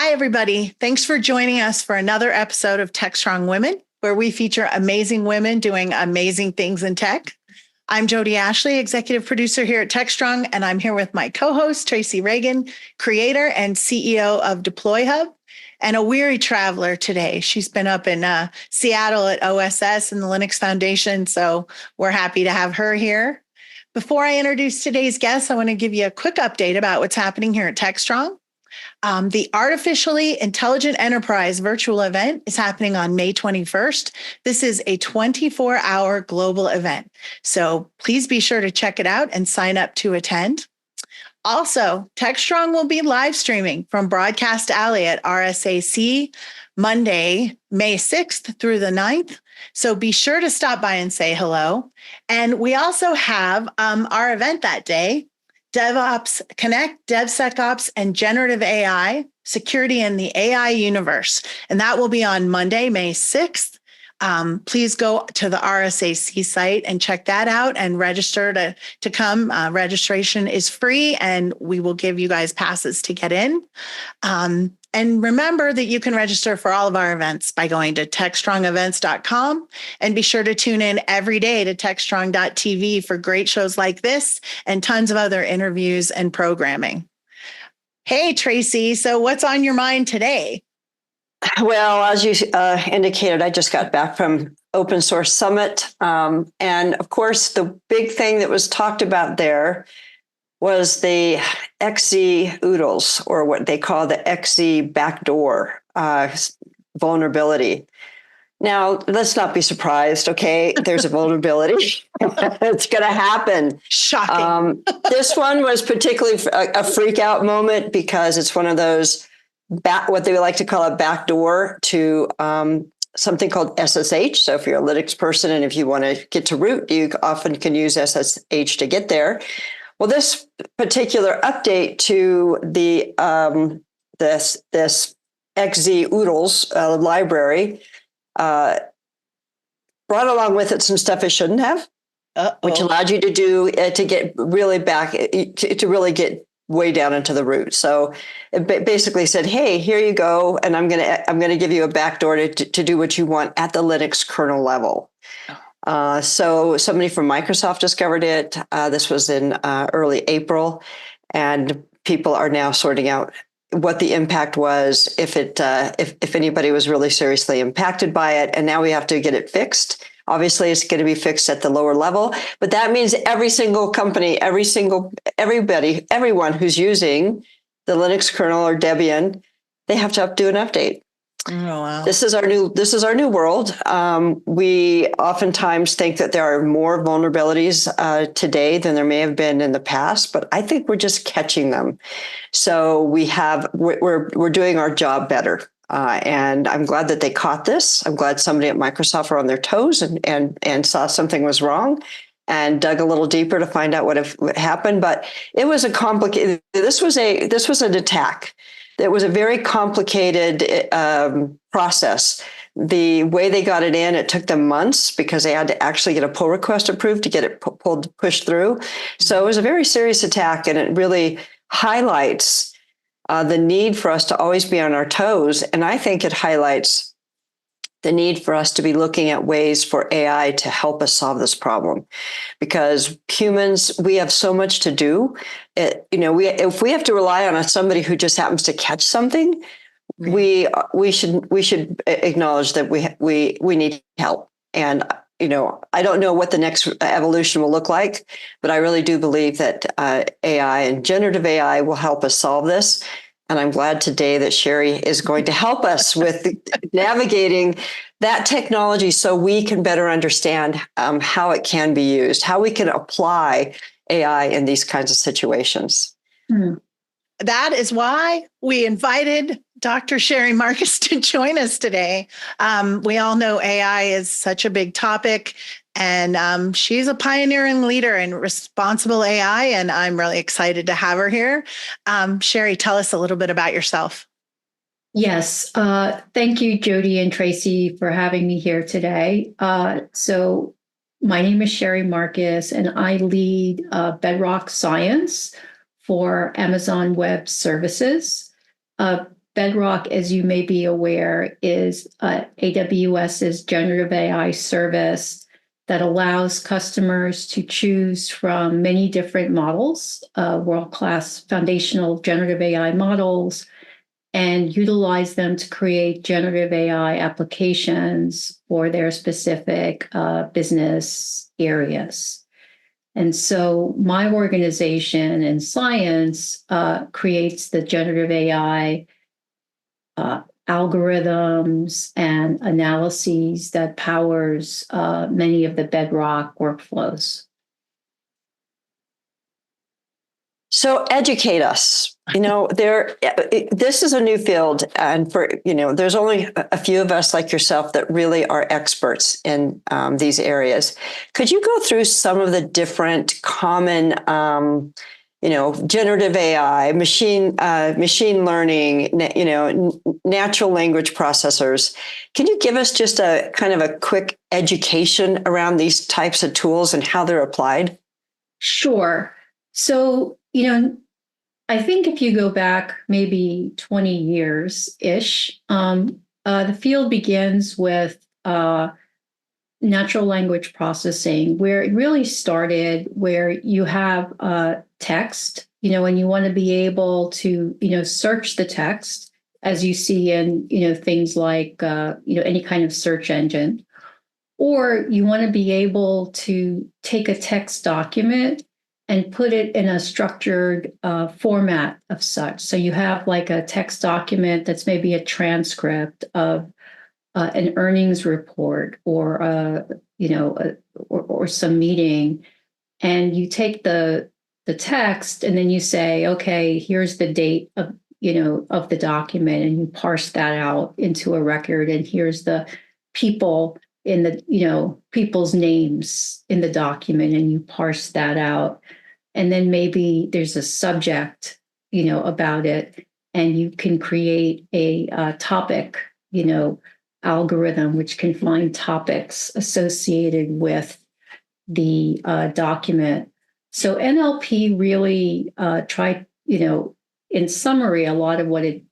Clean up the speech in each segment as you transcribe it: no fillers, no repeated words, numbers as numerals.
Hi, everybody. Thanks for joining us for another episode of Tech.Strong.Women, where we feature amazing women doing amazing things in tech. I'm Jody Ashley, executive producer here at Tech.Strong, and I'm here with my co-host, Tracy Reagan, creator and CEO of Deploy Hub, and a weary traveler today. She's been up in Seattle at OSS and the Linux Foundation, so we're happy to have her here. Before I introduce today's guest, I want to give you a quick update about what's happening here at Tech.Strong. The Artificially Intelligent Enterprise virtual event is happening on May 21st. This is a 24-hour global event. So please be sure to check it out and sign up to attend. Also, Tech.Strong will be live streaming from Broadcast Alley at RSAC Monday, May 6th through the 9th. So be sure to stop by and say hello. And we also have our event that day, DevOps Connect, DevSecOps, and Generative AI, Security in the AI Universe. And that will be on Monday, May 6th. Please go to the RSAC site and check that out and register to come. Registration is free, and we will give you guys passes to get in. And remember that you can register for all of our events by going to techstrongevents.com, and be sure to tune in every day to techstrong.tv for great shows like this and tons of other interviews and programming. Hey, Tracy, so what's on your mind today? Well, as you indicated, I just got back from Open Source Summit. And of course, the big thing that was talked about there was the XZ oodles, or what they call the XZ backdoor vulnerability. Now, let's not be surprised, okay? There's a vulnerability. It's going to happen. Shocking. This one was particularly a freak out moment because it's one of those, what they like to call a backdoor to something called SSH. So if you're a Linux person and if you want to get to root, you often can use SSH to get there. Well, this particular update to the this XZ oodles library brought along with it some stuff it shouldn't have, which allowed you to do to get really back to really get way down into the root. So it basically said, "Hey, here you go, and I'm gonna give you a backdoor to do what you want at the Linux kernel level." So somebody from Microsoft discovered it. This was in early April, and people are now sorting out what the impact was, if anybody was really seriously impacted by it. And now we have to get it fixed. Obviously, it's going to be fixed at the lower level, but that means every single company, everyone who's using the Linux kernel or Debian, they have to do an update. Oh, wow. This is our new world. We oftentimes think that there are more vulnerabilities today than there may have been in the past, but I think we're just catching them. So we're doing our job better. And I'm glad that they caught this. I'm glad somebody at Microsoft were on their toes and saw something was wrong and dug a little deeper to find out what happened. But it was a complicated. This was an attack. It was a very complicated process. The way they got it in, it took them months because they had to actually get a pull request approved to get it pushed through. So it was a very serious attack, and it really highlights the need for us to always be on our toes. And I think it highlights the need for us to be looking at ways for AI to help us solve this problem, because humans, we have so much to do. If we have to rely on somebody who just happens to catch something, we should acknowledge that we need help. And I don't know what the next evolution will look like, but I really do believe that AI and generative AI will help us solve this. And I'm glad today that Sherry is going to help us with navigating that technology so we can better understand how it can be used, how we can apply AI in these kinds of situations. That is why we invited Dr. Sherry Marcus to join us today. We all know AI is such a big topic, and she's a pioneer and leader in responsible AI, and I'm really excited to have her here. Sherry, tell us a little bit about yourself. Yes. Thank you, Jody and Tracy, for having me here today. So my name is Sherry Marcus, and I lead Bedrock Science for Amazon Web Services. Bedrock, as you may be aware, is AWS's generative AI service that allows customers to choose from many different models, world-class foundational generative AI models, and utilize them to create generative AI applications for their specific business areas. And so my organization in science creates the generative AI algorithms and analyses that powers many of the Bedrock workflows. So educate us. This is a new field, and there's only a few of us like yourself that really are experts in these areas. Could you go through some of the different common, generative AI, machine learning, natural language processors? Can you give us just a kind of a quick education around these types of tools and how they're applied? Sure. So, I think if you go back maybe 20 years-ish, the field begins with natural language processing, where it really started, where you have text, and you want to be able to, search the text as you see in, things like, any kind of search engine, or you want to be able to take a text document and put it in a structured format of such. So you have like a text document that's maybe a transcript of an earnings report or or some meeting, and you take the text and then you say, okay, here's the date of of the document, and you parse that out into a record, and here's the people in the people's names in the document, and you parse that out. And then maybe there's a subject, about it, and you can create a topic, algorithm, which can find topics associated with the document. So NLP really tried, in summary, a lot of what it,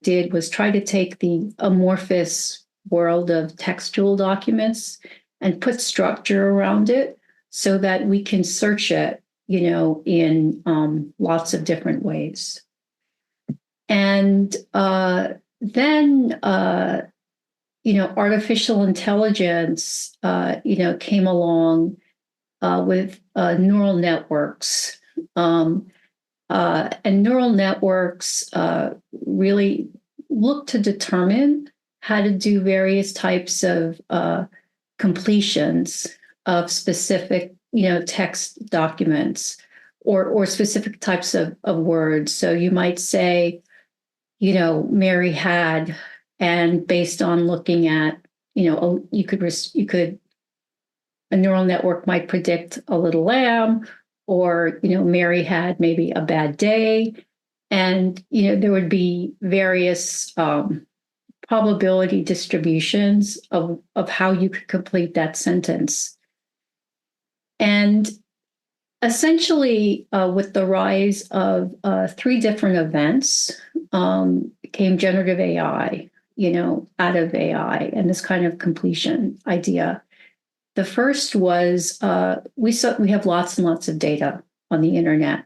did was try to take the amorphous world of textual documents and put structure around it so that we can search it in lots of different ways. And then, artificial intelligence, came along with neural networks. And neural networks really look to determine how to do various types of completions of specific text documents or specific types of words. So you might say, Mary had, and based on looking at, a neural network might predict a little lamb, or, Mary had maybe a bad day. And, there would be various probability distributions of how you could complete that sentence. And essentially, with the rise of three different events, came generative AI, out of AI, and this kind of completion idea. The first was we have lots and lots of data on the internet.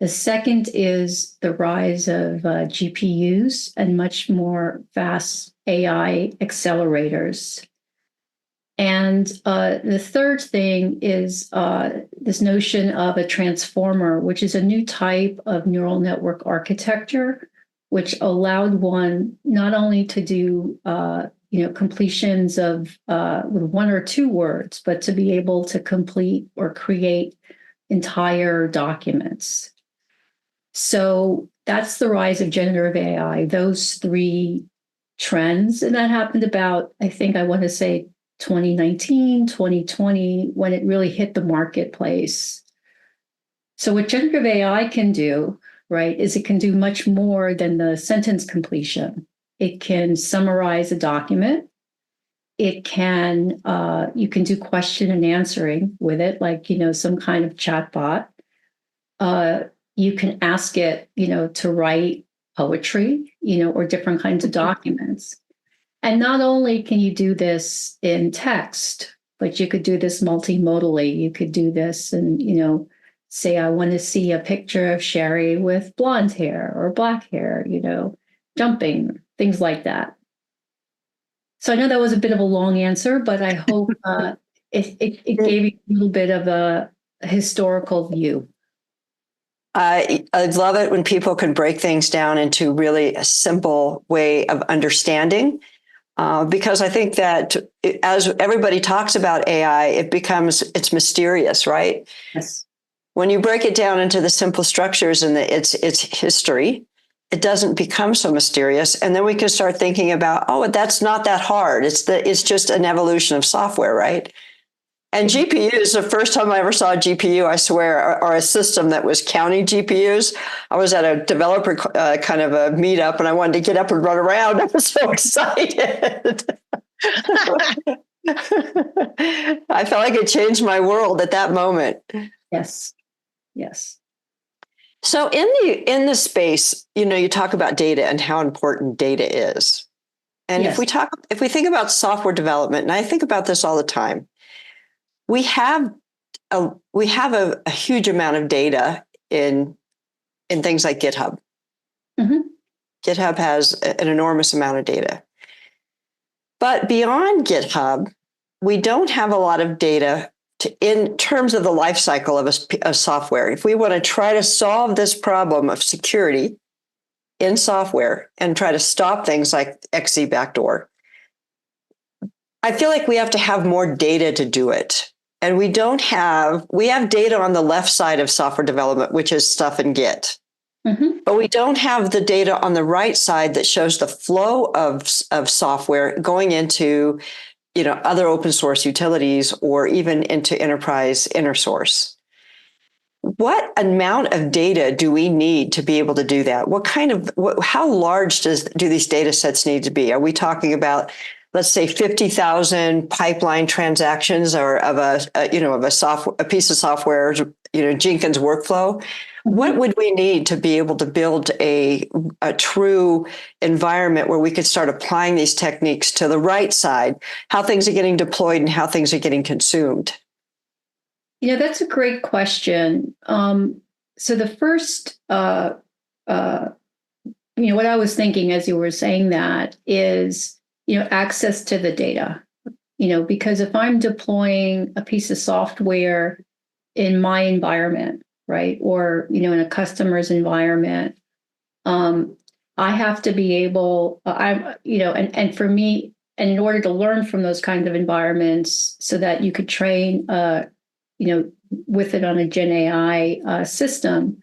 The second is the rise of GPUs and much more fast AI accelerators. And the third thing is this notion of a transformer, which is a new type of neural network architecture, which allowed one not only to do completions of with one or two words, but to be able to complete or create entire documents. So that's the rise of generative AI, those three trends. And that happened about, I want to say, 2019, 2020, when it really hit the marketplace. So what generative AI can do, right, is it can do much more than the sentence completion. It can summarize a document. It can, you can do question and answering with it, like, some kind of chatbot. You can ask it, to write poetry, or different kinds of documents. And not only can you do this in text, but you could do this multimodally. You could do this and, say, I want to see a picture of Sherry with blonde hair or black hair, jumping, things like that. So I know that was a bit of a long answer, but I hope it gave you a little bit of a historical view. I love it when people can break things down into really a simple way of understanding. Because I think that as everybody talks about AI, it's mysterious, right? Yes. When you break it down into the simple structures and its history, it doesn't become so mysterious. And then we can start thinking about, oh, that's not that hard. It's just an evolution of software, right? And GPUs, the first time I ever saw a GPU, I swear, or a system that was counting GPUs, I was at a developer kind of a meetup and I wanted to get up and run around. I was so excited. I felt like it changed my world at that moment. Yes. Yes. So in the space, you talk about data and how important data is. And Yes. if we think about software development, and I think about this all the time, we have a huge amount of data in things like GitHub. Mm-hmm. GitHub has an enormous amount of data. But beyond GitHub, we don't have a lot of data in terms of the life cycle of a software. If we want to try to solve this problem of security in software and try to stop things like XC backdoor, I feel like we have to have more data to do it. And we have data on the left side of software development, which is stuff in Git. Mm-hmm. But we don't have the data on the right side that shows the flow of software going into, other open source utilities or even into enterprise inner source. What amount of data do we need to be able to do that? How large do these data sets need to be? Are we talking about, let's say, 50,000 pipeline transactions or of a piece of software, Jenkins workflow? Mm-hmm. What would we need to be able to build a true environment where we could start applying these techniques to the right side, how things are getting deployed and how things are getting consumed? That's a great question. So the first, what I was thinking as you were saying that is, access to the data, because if I'm deploying a piece of software in my environment, right, or, in a customer's environment, I have to be able, and for me, and in order to learn from those kinds of environments so that you could train, with it on a Gen AI system,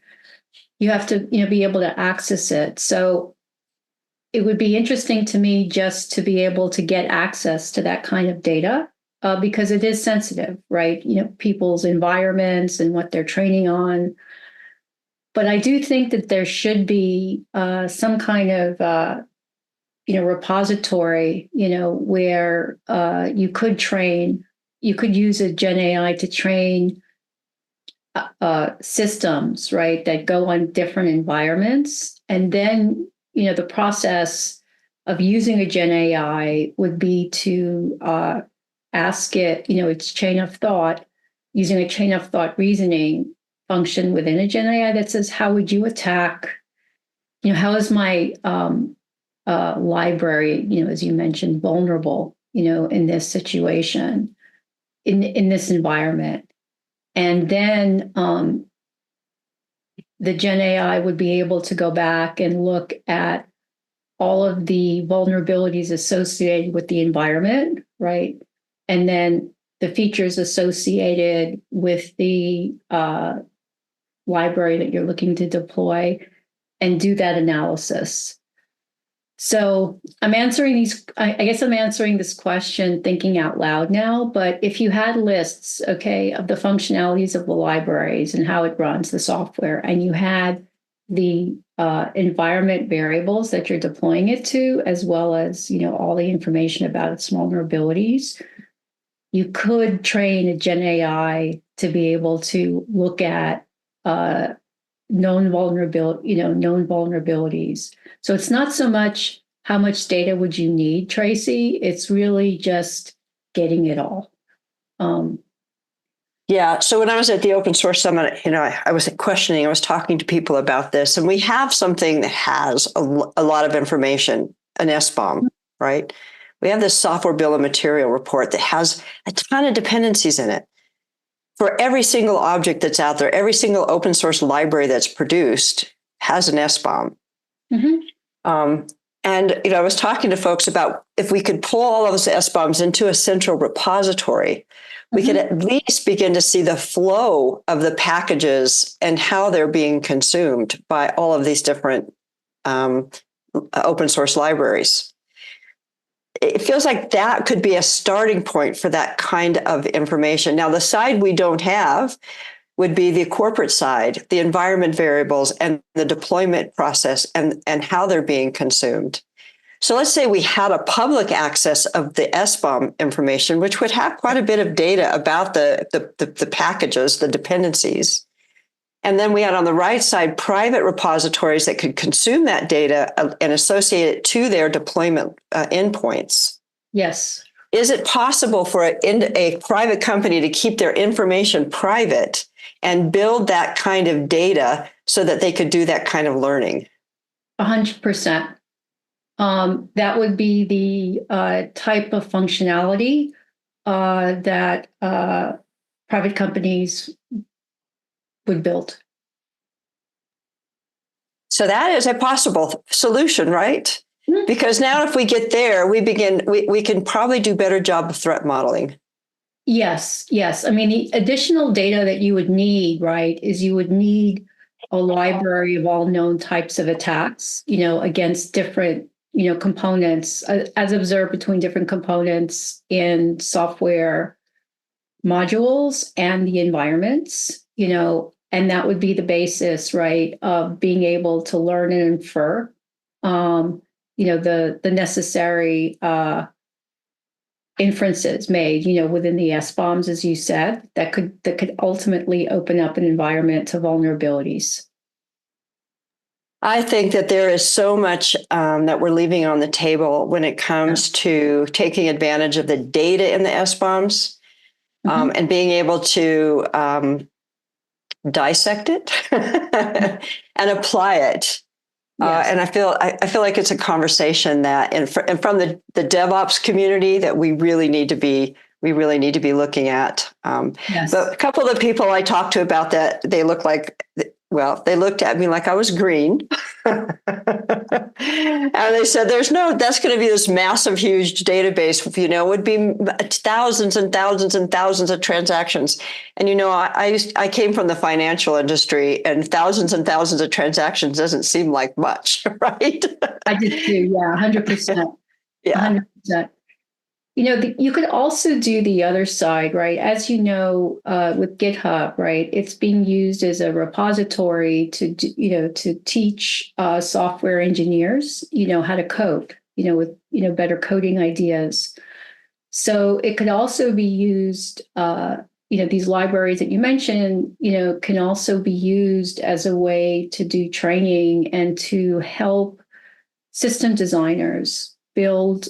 you have to, be able to access it. So it would be interesting to me just to be able to get access to that kind of data because it is sensitive, right? People's environments and what they're training on. But I do think that there should be some kind of, repository, where you could use a Gen AI to train systems, right, that go on different environments. And then, the process of using a Gen AI would be to ask it, its chain of thought, using a chain of thought reasoning function within a Gen AI that says, how would you attack, how is my library, as you mentioned, vulnerable, in this situation, in this environment. And then the Gen AI would be able to go back and look at all of the vulnerabilities associated with the environment, right? And then the features associated with the library that you're looking to deploy and do that analysis. So I'm answering I guess I'm answering this question thinking out loud now, but if you had lists, okay, of the functionalities of the libraries and how it runs the software, and you had the environment variables that you're deploying it to, as well as, all the information about its vulnerabilities, you could train a Gen AI to be able to look at known vulnerabilities. So it's not so much how much data would you need, Tracy. It's really just getting it all. Yeah. So when I was at the Open Source Summit, I was questioning, I was talking to people about this, and we have something that has a lot of information, an SBOM, right? We have this software bill of material report that has a ton of dependencies in it. For every single object that's out there, every single open source library that's produced has an SBOM. Mm-hmm. And I was talking to folks about if we could pull all of those SBOMs into a central repository, we could at least begin to see the flow of the packages and how they're being consumed by all of these different open source libraries. It feels like that could be a starting point for that kind of information. Now, the side we don't have would be the corporate side, the environment variables and the deployment process and how they're being consumed. So let's say we had a public access of the SBOM information, which would have quite a bit of data about the packages, the dependencies. And then we had on the right side private repositories that could consume that data and associate it to their deployment endpoints. Yes. Is it possible for a private company to keep their information private and build that kind of data so that they could do that kind of learning? 100%. That would be the type of functionality that private companies would build. So that is a possible solution, right? Mm-hmm. Because now if we get there, we can probably do a better job of threat modeling. Yes. I mean, the additional data that you would need, right, is you would need a library of all known types of attacks, against different, components, as observed between different components in software modules and the environments, and that would be the basis, right, of being able to learn and infer, the necessary inferences made, within the SBOMs, as you said, that could ultimately open up an environment to vulnerabilities. I think that there is so much that we're leaving on the table when it comes to taking advantage of the data in the SBOMs and being able to dissect it and apply it. Yes. And I feel like it's a conversation that, and from the DevOps community, that we really need to be looking at. Yes. But a couple of the people I talked to about that, they looked at me like I was green. And they said, that's going to be this massive, huge database, would be thousands and thousands and thousands of transactions. And, I came from the financial industry, and thousands of transactions doesn't seem like much, right? I did too. Yeah. 100%. Yeah. 100%. You could also do the other side, right? As you know, with GitHub, right? It's being used as a repository to teach software engineers, how to code, with, better coding ideas. So it could also be used, these libraries that you mentioned, can also be used as a way to do training and to help system designers build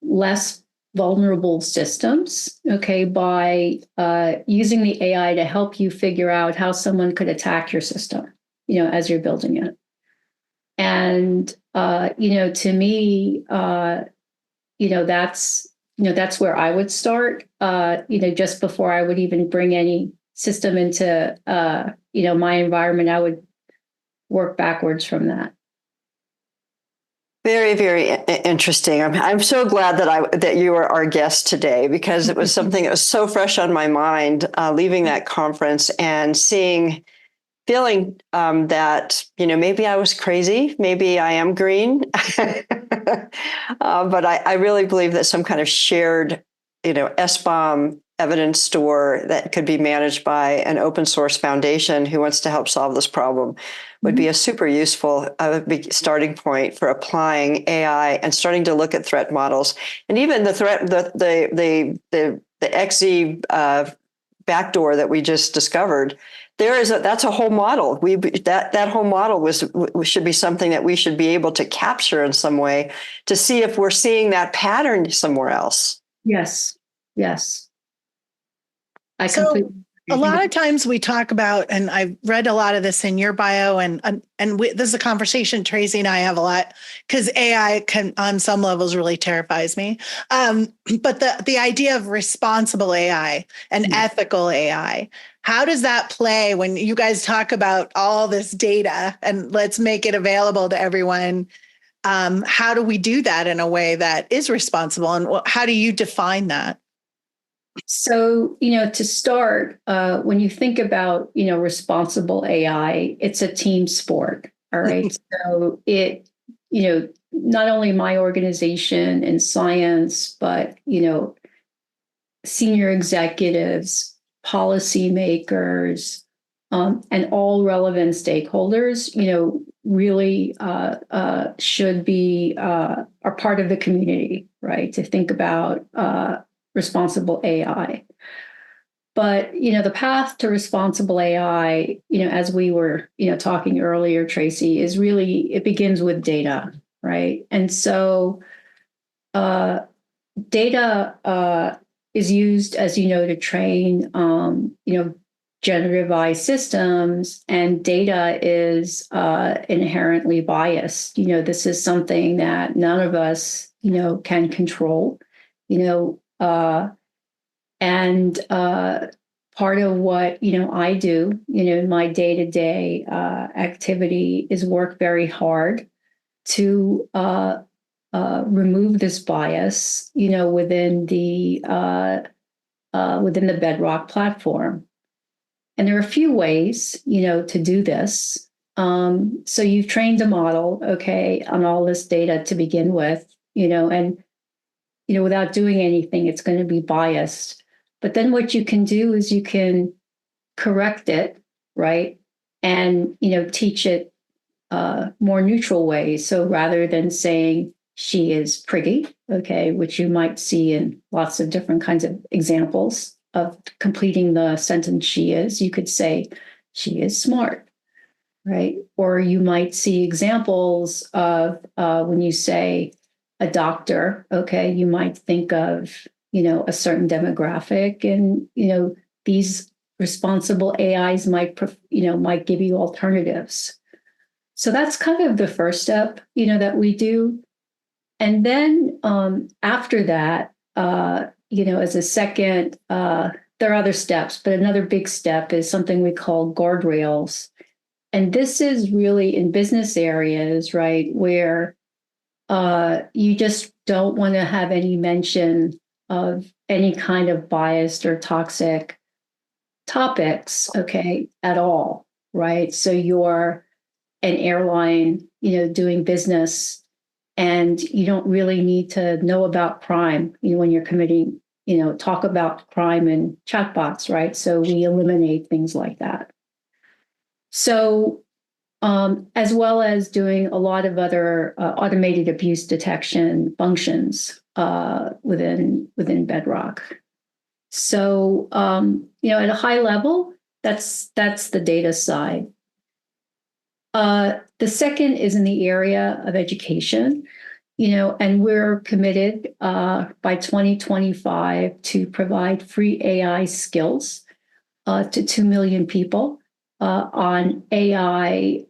less vulnerable systems, by using the AI to help you figure out how someone could attack your system, as you're building it. And, to me, that's where I would start, just before I would even bring any system into, my environment. I would work backwards from that. Very, very interesting. I'm so glad that you were our guest today, because it was something that was so fresh on my mind, leaving that conference and feeling that, maybe I was crazy, maybe I am green, but I really believe that some kind of shared, SBOM evidence store that could be managed by an open source foundation who wants to help solve this problem would be a super useful starting point for applying AI and starting to look at threat models, and even the XZ backdoor that we just discovered, that's a whole model. That whole model should be something that we should be able to capture in some way to see if we're seeing that pattern somewhere else. Yes. Yes. I So completely a agree. lot of times we talk about, and I've read a lot of this in your bio, this is a conversation Tracy and I have a lot, because AI can, on some levels, really terrifies me. But the idea of responsible AI and ethical AI, how does that play when you guys talk about all this data and let's make it available to everyone? How do we do that in a way that is responsible, and how do you define that? So, to start, when you think about, responsible AI, it's a team sport. All right. So not only my organization in science, but, senior executives, policymakers, and all relevant stakeholders, really should be are part of the community, right? To think about responsible AI. But the path to responsible AI, as we were talking earlier, Tracy, is really, it begins with data, right? And so data is used, as you know, to train generative AI systems, and data is inherently biased. This is something that none of us can control. And part of what I do, in my day-to-day activity, is work very hard to remove this bias, within the Bedrock platform. And there are a few ways, to do this. So you've trained a model, okay, on all this data to begin with, and without doing anything, it's going to be biased. But then what you can do is you can correct it, right? And, teach it more neutral ways. So rather than saying she is pretty, okay, which you might see in lots of different kinds of examples of completing the sentence she is, you could say she is smart, right? Or you might see examples of when you say a doctor, okay, you might think of, a certain demographic, and, these responsible AIs might give you alternatives. So that's kind of the first step, that we do. And then after that, as a second, there are other steps, but another big step is something we call guardrails. And this is really in business areas, right, where you just don't want to have any mention of any kind of biased or toxic topics, okay, at all, right? So you're an airline, doing business, and you don't really need to know about crime, when you're committing, talk about crime and chatbots, right? So we eliminate things like that. So as well as doing a lot of other automated abuse detection functions within Bedrock. So at a high level, that's the data side. The second is in the area of education, and we're committed by 2025 to provide free AI skills to 2 million people on AI,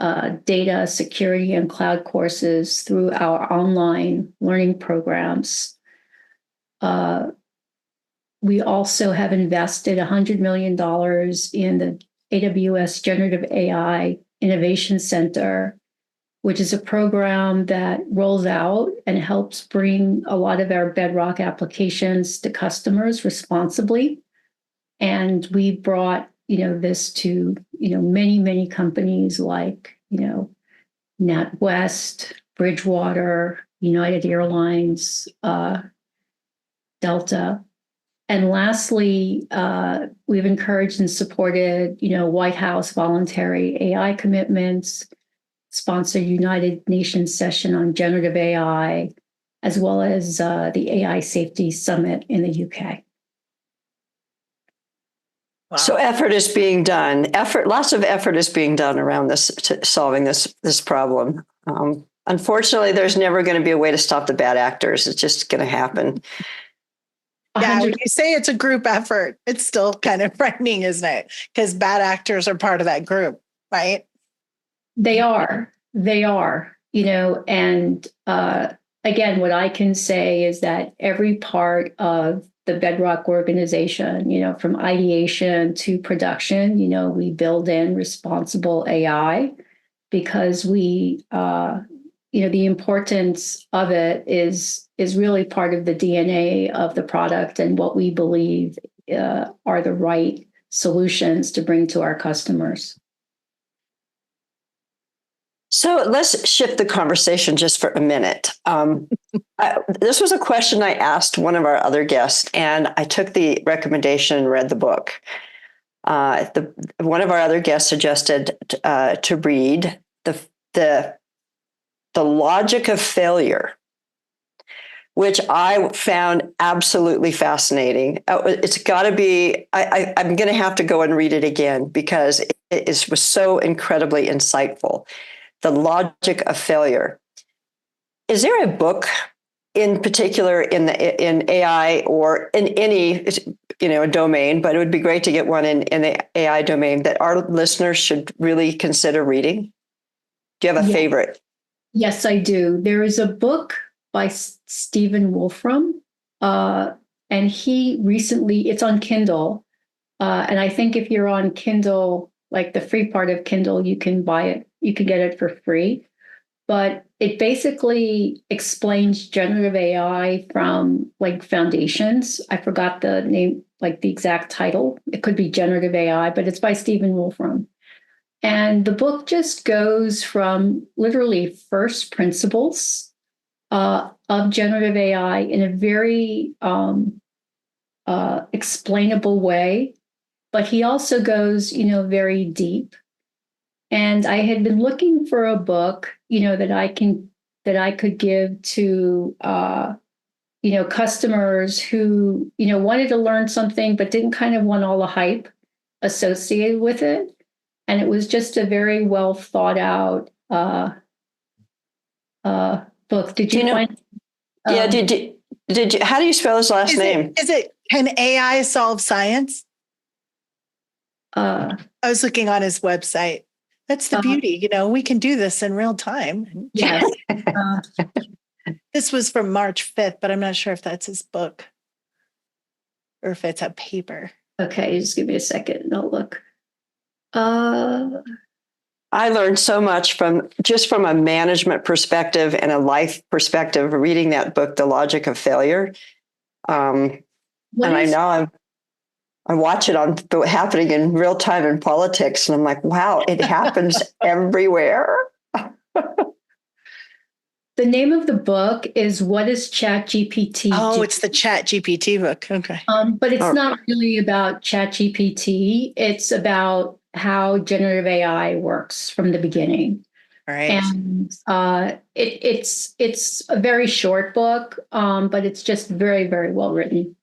data security, and cloud courses through our online learning programs. We also have invested $100 million in the AWS Generative AI Innovation Center, which is a program that rolls out and helps bring a lot of our Bedrock applications to customers responsibly. And we brought this to many companies like NatWest, Bridgewater, United Airlines, Delta. And lastly, we've encouraged and supported White House voluntary AI commitments, sponsored United Nations session on generative AI, as well as the AI Safety Summit in the UK. So effort is being done. Lots of effort is being done around this, solving this problem. Unfortunately, there's never going to be a way to stop the bad actors. It's just going to happen. Yeah, when you say it's a group effort, it's still kind of frightening, isn't it? Because bad actors are part of that group, right? They are. And again, what I can say is that every part of the Bedrock organization, from ideation to production, we build in responsible AI because the importance of it is really part of the DNA of the product and what we believe are the right solutions to bring to our customers. So let's shift the conversation just for a minute. This was a question I asked one of our other guests, and I took the recommendation and read the book. One of our other guests suggested to read the Logic of Failure, which I found absolutely fascinating. It's got to be. I'm going to have to go and read it again because it was so incredibly insightful. The Logic of Failure. Is there a book in particular in AI or in any domain, but it would be great to get one in the AI domain that our listeners should really consider reading? Do you have a favorite? Yes, I do. There is a book by Stephen Wolfram, and he recently, it's on Kindle, and I think if you're on Kindle, like the free part of Kindle, you can buy it. You can get it for free. But it basically explains generative AI from like foundations. I forgot the name, like the exact title. It could be generative AI, but it's by Stephen Wolfram. And the book just goes from literally first principles of generative AI in a very explainable way. But he also goes, very deep. And I had been looking for a book, that I could give to, customers who, wanted to learn something, but didn't kind of want all the hype associated with it. And it was just a very well thought out book. Did you find? Yeah. Did you? How do you spell his last name? Can AI solve science? I was looking on his website. That's the beauty, we can do this in real time. Yes. This was from March 5th, but I'm not sure if that's his book or if it's a paper. Okay, just give me a second and I'll look. I learned so much from a management perspective and a life perspective reading that book, The Logic of Failure. And I know I watch it on happening in real time in politics, and I'm like, wow, it happens everywhere. The name of the book is What is ChatGPT? Oh, it's the ChatGPT book. Okay. But it's not really about ChatGPT. It's about how generative AI works from the beginning. Right. And it's a very short book, but it's just very, very well written.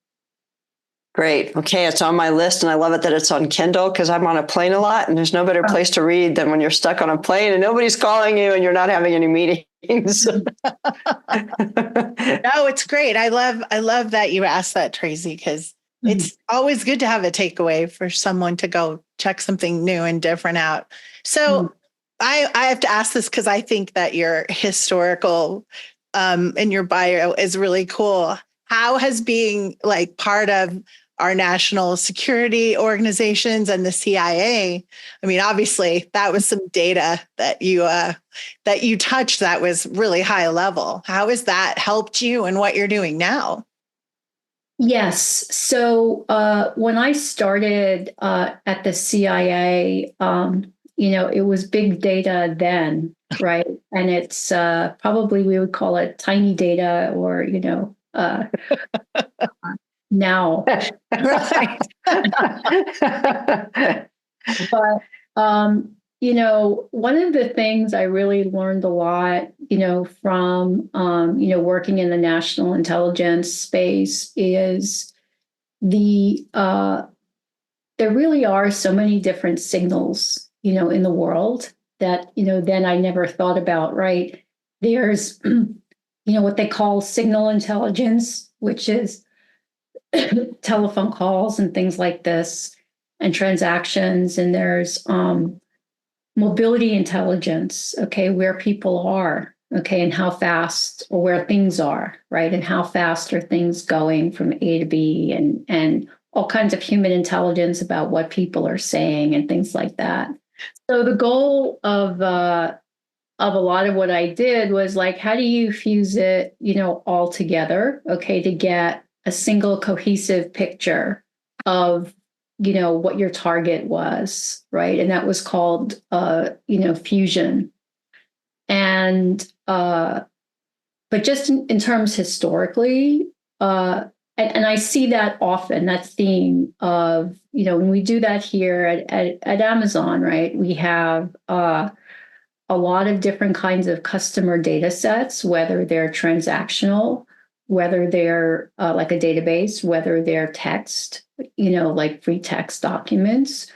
Great. Okay, it's on my list, and I love it that it's on Kindle because I'm on a plane a lot, and there's no better place to read than when you're stuck on a plane and nobody's calling you and you're not having any meetings. No, it's great. I love that you asked that, Tracy, because it's always good to have a takeaway for someone to go check something new and different out. So I have to ask this because I think that your historical in your bio is really cool. How has being like part of our national security organizations and the CIA? I mean, obviously, that was some data that you touched that was really high level. How has that helped you in what you're doing now? Yes. So when I started at the CIA, it was big data then, right? And it's probably we would call it tiny data or, now. Right. But one of the things I really learned a lot, from working in the national intelligence space is the there really are so many different signals, in the world that, then I never thought about, right? There's, what they call signal intelligence, which is telephone calls and things like this and transactions. And there's mobility intelligence, okay, where people are, okay, and how fast or where things are, right? And how fast are things going from A to B and all kinds of human intelligence about what people are saying and things like that. So the goal of a lot of what I did was like, how do you fuse it, all together, okay, to get a single cohesive picture of, what your target was, right? And that was called, fusion. And, but just in terms historically, and I see that often, that theme of, when we do that here at Amazon, right? We have, a lot of different kinds of customer data sets, whether they're transactional, whether they're like a database, whether they're text, like free text documents,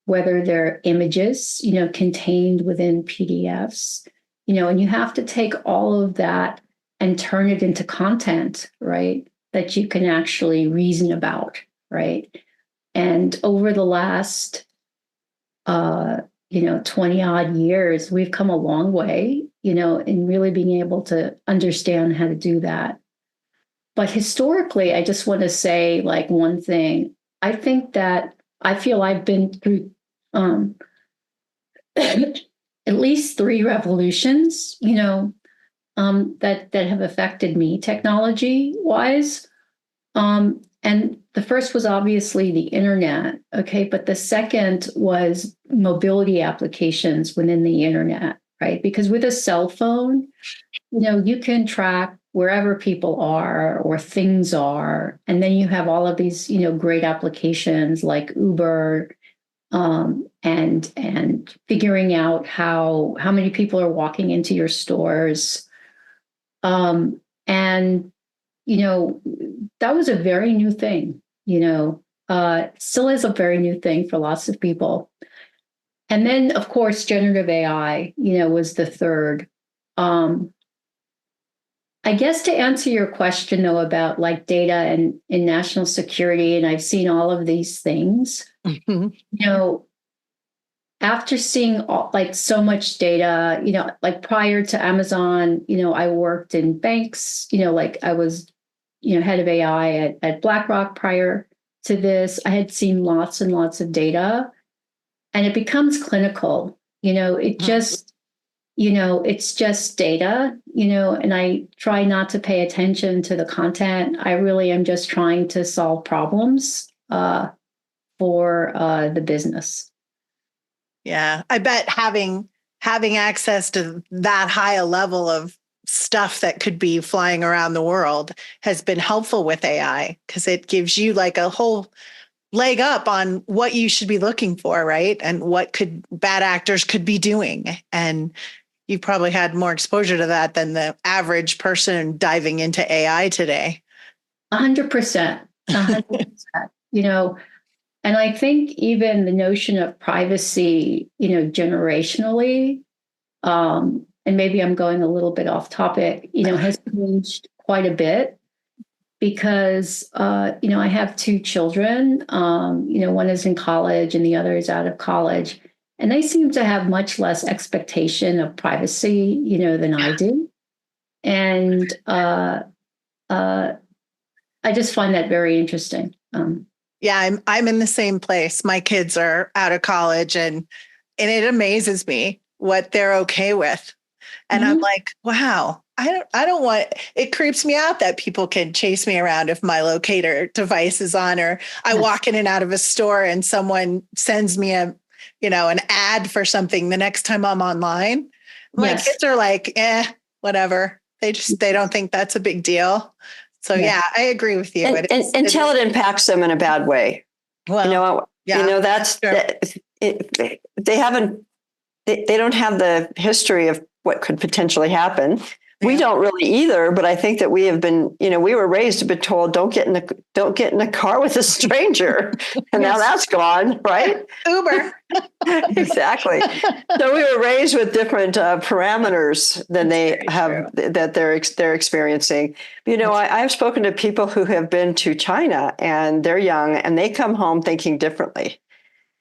whether they're images, contained within PDFs, and you have to take all of that and turn it into content, right? That you can actually reason about, right? And over the last 20 odd years, we've come a long way, in really being able to understand how to do that. But historically, I just want to say like one thing. I think that I feel I've been through at least three revolutions, that have affected me technology wise. And the first was obviously the internet, okay, but the second was mobility applications within the internet, right? Because with a cell phone, you can track wherever people are or things are, and then you have all of these, great applications like Uber, and figuring out how many people are walking into your stores, and that was a very new thing, still is a very new thing for lots of people. And then, of course, generative AI, was the third. I guess to answer your question, though, about like data and national security, and I've seen all of these things, after seeing like so much data, like prior to Amazon, I worked in banks, like I was head of AI at BlackRock prior to this. I had seen lots and lots of data, and it becomes clinical. It just, it's just data, and I try not to pay attention to the content. I really am just trying to solve problems for the business. Yeah, I bet having access to that high a level of stuff that could be flying around the world has been helpful with AI because it gives you like a whole leg up on what you should be looking for, right? And what could bad actors could be doing. And you've probably had more exposure to that than the average person diving into AI today. 100%. 100%. And I think even the notion of privacy, generationally, and maybe I'm going a little bit off topic, has changed quite a bit because, I have two children. One is in college and the other is out of college. And they seem to have much less expectation of privacy, than I do. And I just find that very interesting. Yeah, I'm in the same place. My kids are out of college and it amazes me what they're okay with. And I'm like, wow, I don't want, it creeps me out that people can chase me around if my locator device is on, or I walk in and out of a store and someone sends me an ad for something the next time I'm online. My kids are like, whatever. They don't think that's a big deal. So yeah, I agree with you. Until it impacts them in a bad way. Well, that's sure. they don't have the history of what could potentially happen. We don't really either, but I think that we have been, we were raised to be told, don't get in a car with a stranger. And now that's gone, right? Uber. Exactly. So we were raised with different parameters than they have true. that they're experiencing. I've spoken to people who have been to China and they're young and they come home thinking differently.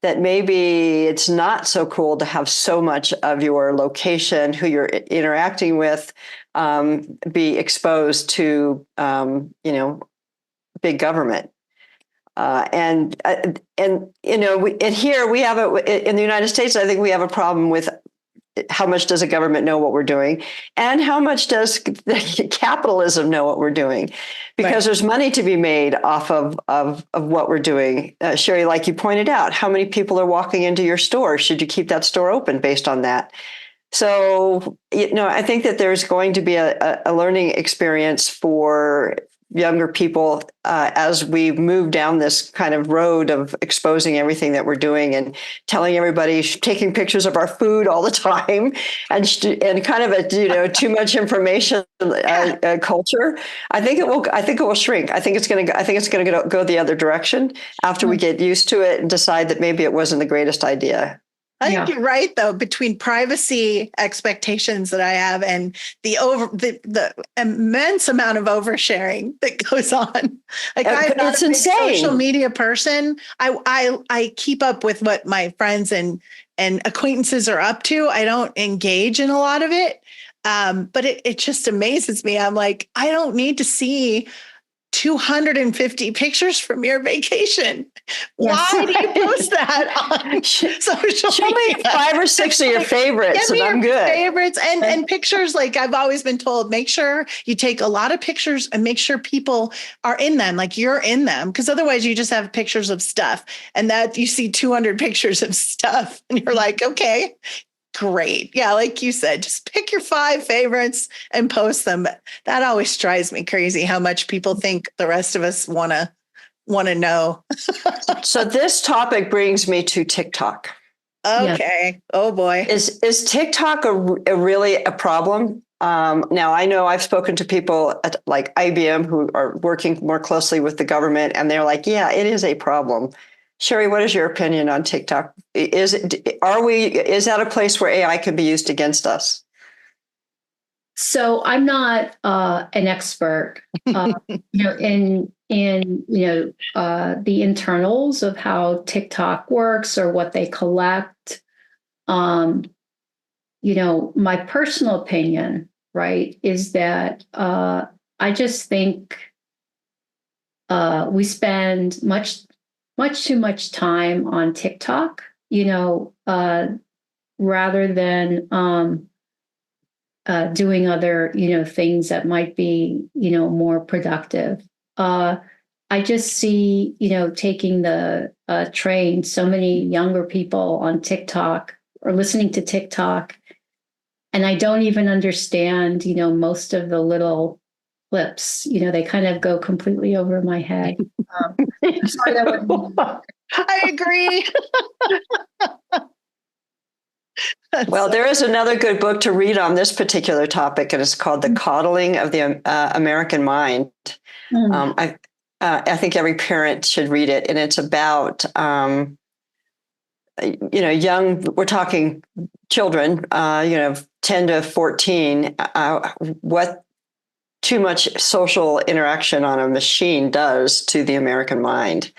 That maybe it's not so cool to have so much of your location, who you're interacting with, be exposed to, big government. And here we have in the United States, I think we have a problem with how much does the government know what we're doing, and how much does capitalism know what we're doing, because there's money to be made off of what we're doing. Sherry, like you pointed out, how many people are walking into your store? Should you keep that store open based on that? So, I think that there's going to be a learning experience for younger people as we move down this kind of road of exposing everything that we're doing and telling everybody, taking pictures of our food all the time, and kind of a too much information culture. I think it will shrink. I think it's going to go the other direction after we get used to it and decide that maybe it wasn't the greatest idea. I think you're right, though, between privacy expectations that I have and the immense amount of oversharing that goes on. Like, I'm not a big social media person. I keep up with what my friends and acquaintances are up to. I don't engage in a lot of it. But it just amazes me. I'm like, I don't need to see 250 pictures from your vacation. Yes. Why do you post that on social Show media? Me 5 or 6 of your favorites and I'm good. Favorites and pictures. Like, I've always been told, make sure you take a lot of pictures and make sure people are in them, like you're in them. Because otherwise you just have pictures of stuff and that you see 200 pictures of stuff and you're like, okay, great. Yeah, like you said, just pick your 5 favorites and post them. That always drives me crazy how much people think the rest of us want to know. So this topic brings me to TikTok. Okay. Yeah. Oh boy. Is TikTok really a problem? Now, I know I've spoken to people at like IBM who are working more closely with the government, and they're like, yeah, it is a problem. Sherry, what is your opinion on TikTok? Is that a place where AI can be used against us? So I'm not an expert, in the internals of how TikTok works or what they collect. My personal opinion, right, is that I just think we spend much too much time on TikTok, rather than doing other, things that might be, more productive. I just see, taking the train, so many younger people on TikTok or listening to TikTok, and I don't even understand, most of the little clips. They kind of go completely over my head. I agree. Well, there is another good book to read on this particular topic, and it's called The Coddling of the American Mind. I think every parent should read it, and it's about, young, we're talking children, 10 to 14, what too much social interaction on a machine does to the American mind.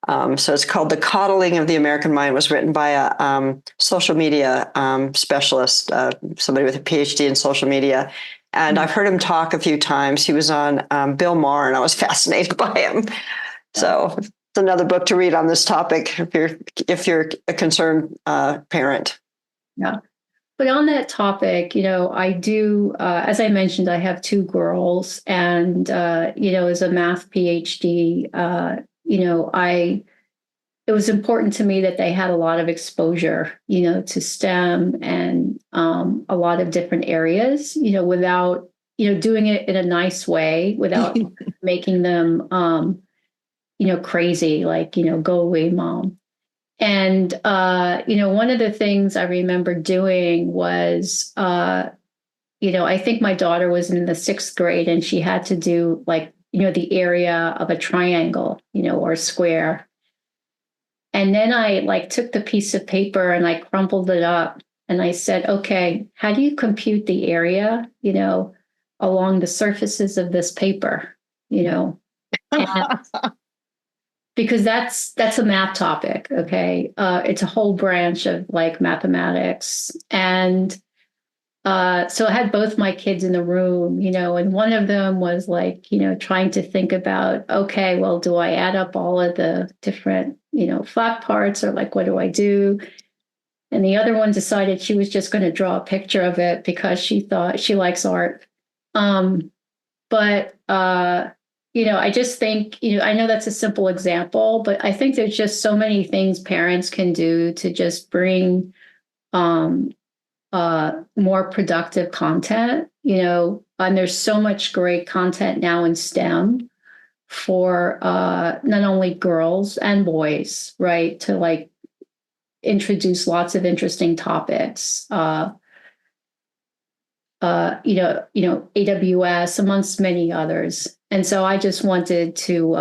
So it's called The Coddling of the American Mind. It was written by a social media specialist, somebody with a PhD in social media. And I've heard him talk a few times. He was on Bill Maher, and I was fascinated by him. So it's another book to read on this topic if you're a concerned parent. Yeah. But on that topic, I do, as I mentioned, I have 2 girls, and, as a math PhD, it was important to me that they had a lot of exposure, to STEM and a lot of different areas, without, doing it in a nice way, without making them, crazy, like, go away, mom. And, one of the things I remember doing was, I think my daughter was in the sixth grade and she had to do like, the area of a triangle, or a square. And then I like took the piece of paper and I crumpled it up and I said, okay, how do you compute the area, along the surfaces of this paper, And because that's a math topic. Okay. It's a whole branch of like mathematics. And so I had both my kids in the room, and one of them was like, trying to think about, okay, well, do I add up all of the different, flat parts, or like, what do I do? And the other one decided she was just going to draw a picture of it because she thought she likes art. But I just think, I know that's a simple example, but I think there's just so many things parents can do to just bring um, more productive content, and there's so much great content now in STEM for not only girls and boys, right? To like introduce lots of interesting topics. AWS amongst many others. And so I just wanted to,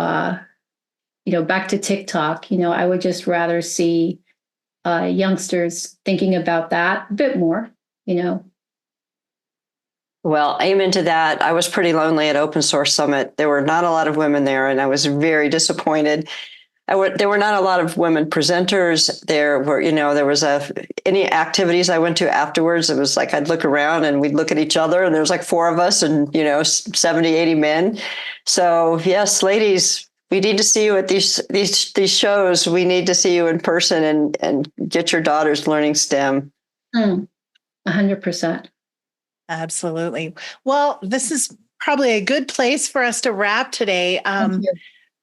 back to TikTok, I would just rather see youngsters thinking about that a bit more. Well, amen to that. I was pretty lonely at Open Source Summit. There were not a lot of women there, and I was very disappointed. There were not a lot of women presenters. There were, there was any activities I went to afterwards. It was like I'd look around and we'd look at each other, and there was like four of us and, 70, 80 men. So yes, ladies, we need to see you at these shows. We need to see you in person and get your daughters learning STEM. 100%. Absolutely. Well, this is probably a good place for us to wrap today.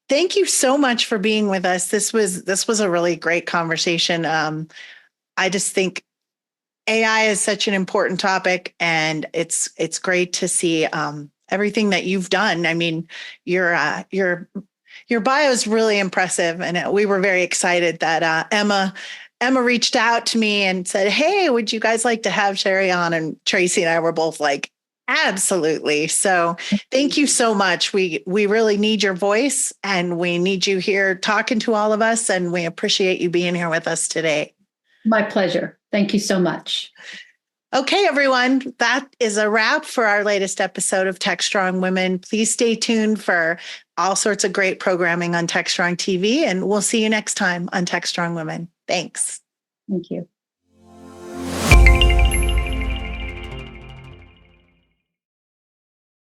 Thank you so much for being with us. This was a really great conversation. I just think AI is such an important topic, and it's great to see everything that you've done. I mean, your bio is really impressive, and we were very excited that Emma reached out to me and said, "Hey, would you guys like to have Sherry on?" And Tracy and I were both like, "Absolutely." So thank you so much. We really need your voice, and we need you here talking to all of us, and we appreciate you being here with us today. My pleasure. Thank you so much. Okay, everyone, that is a wrap for our latest episode of Tech Strong Women. Please stay tuned for all sorts of great programming on Tech Strong TV, and we'll see you next time on Tech Strong Women. Thanks. Thank you.